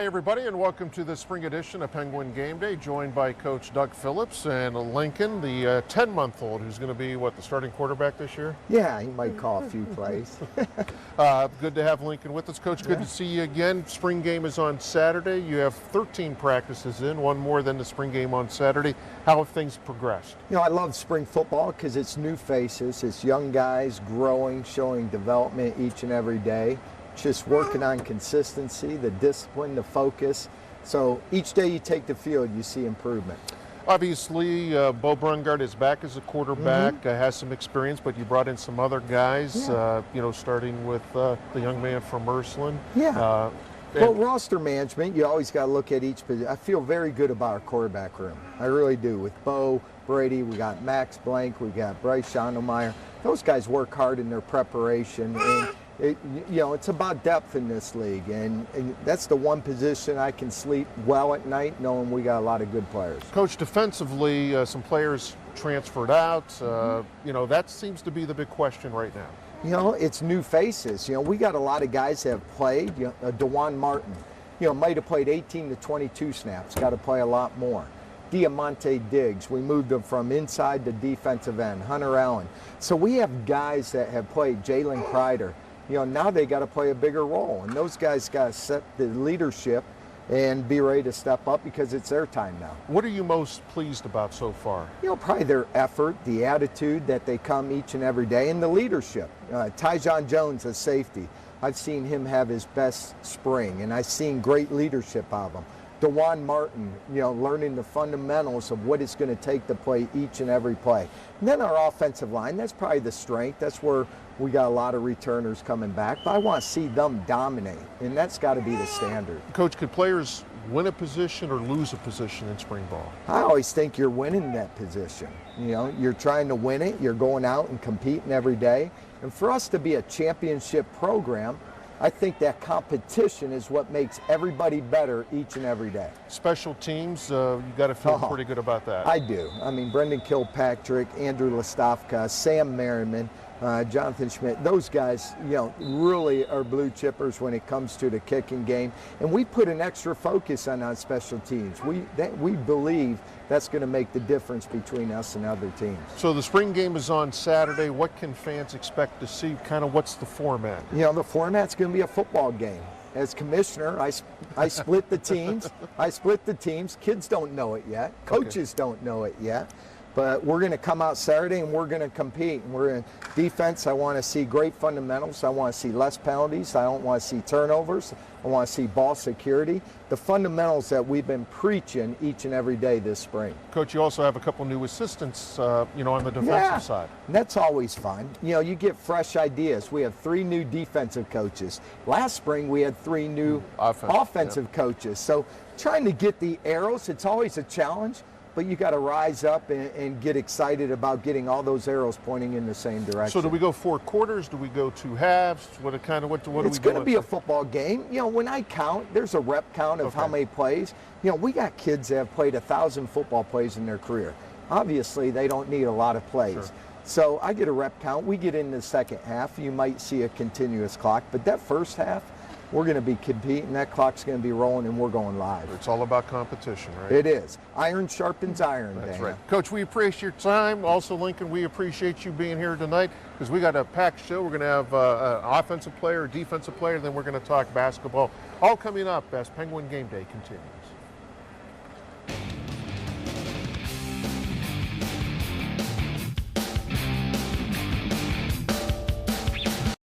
Hey everybody, and welcome to the spring edition of Penguin Game Day, joined by Coach Doug Phillips and Lincoln, the 10-month-old, who's going to be, the starting quarterback this year? Yeah, he might call a few plays. Good to have Lincoln with us. Coach, good to see you again. Spring game is on Saturday. You have 13 practices in, one more than the spring game on Saturday. How have things progressed? I love spring football because it's new faces, it's young guys growing, showing development each and every day. Just working on consistency, the discipline, the focus. So each day you take the field, you see improvement. Obviously, Bo Brungard is back as a quarterback, has some experience, but you brought in some other guys, starting with the young man from Ursuline. Yeah. Well, roster management, you always got to look at each position. I feel very good about our quarterback room. I really do. With Bo, Brady, we got Max Blank, we got Bryce Schondelmeyer. Those guys work hard in their preparation. And it's about depth in this league, and that's the one position I can sleep well at night knowing we got a lot of good players. Coach, defensively, some players transferred out. That seems to be the big question right now. It's new faces. We got a lot of guys that have played. DeJuan Martin, might have played 18 to 22 snaps, got to play a lot more. Diamante Diggs, we moved him from inside to defensive end. Hunter Allen. So we have guys that have played. Jalen Kreider. Now they got to play a bigger role, and those guys got to set the leadership and be ready to step up because it's their time now. What are you most pleased about so far? Probably their effort, the attitude that they come each and every day, and the leadership. Tyjon Jones, a safety, I've seen him have his best spring, and I've seen great leadership out of him. DeJuan Martin, learning the fundamentals of what it's going to take to play each and every play. And then our offensive line, that's probably the strength. That's where we got a lot of returners coming back. But I want to see them dominate, and that's got to be the standard. Coach, could players win a position or lose a position in spring ball? I always think you're winning that position. You're trying to win it. You're going out and competing every day. And for us to be a championship program, I think that competition is what makes everybody better each and every day. Special teams, you got to feel pretty good about that. I do. Brendan Kilpatrick, Andrew Lastofka, Sam Merriman, Jonathan Schmidt, those guys, really are blue chippers when it comes to the kicking game. And we put an extra focus on special teams. We believe that's going to make the difference between us and other teams. So the spring game is on Saturday. What can fans expect to see? Kind of what's the format? The format's going to be a football game. As commissioner, I split the teams. Kids don't know it yet. Coaches don't know it yet. But we're going to come out Saturday and we're going to compete. And we're in defense. I want to see great fundamentals. I want to see less penalties. I don't want to see turnovers. I want to see ball security. The fundamentals that we've been preaching each and every day this spring. Coach, you also have a couple new assistants, on the defensive side. And that's always fun. You get fresh ideas. We have 3 new defensive coaches. Last spring we had 3 new offensive coaches. So trying to get the arrows, it's always a challenge. But you got to rise up and get excited about getting all those arrows pointing in the same direction. So do we go 4 quarters? Do we go 2 halves? What do we do? It's going to be a football game. When I count, there's a rep count of how many plays. We got kids that have played 1,000 football plays in their career. Obviously, they don't need a lot of plays. Sure. So I get a rep count. We get into the second half. You might see a continuous clock. But that first half, we're going to be competing. That clock's going to be rolling, and we're going live. It's all about competition, right? It is. Iron sharpens iron. That's Dana. right. Coach, we appreciate your time. Also, Lincoln, we appreciate you being here tonight because we got a packed show. We're going to have an offensive player, a defensive player, then we're going to talk basketball. All coming up as Penguin Game Day continues.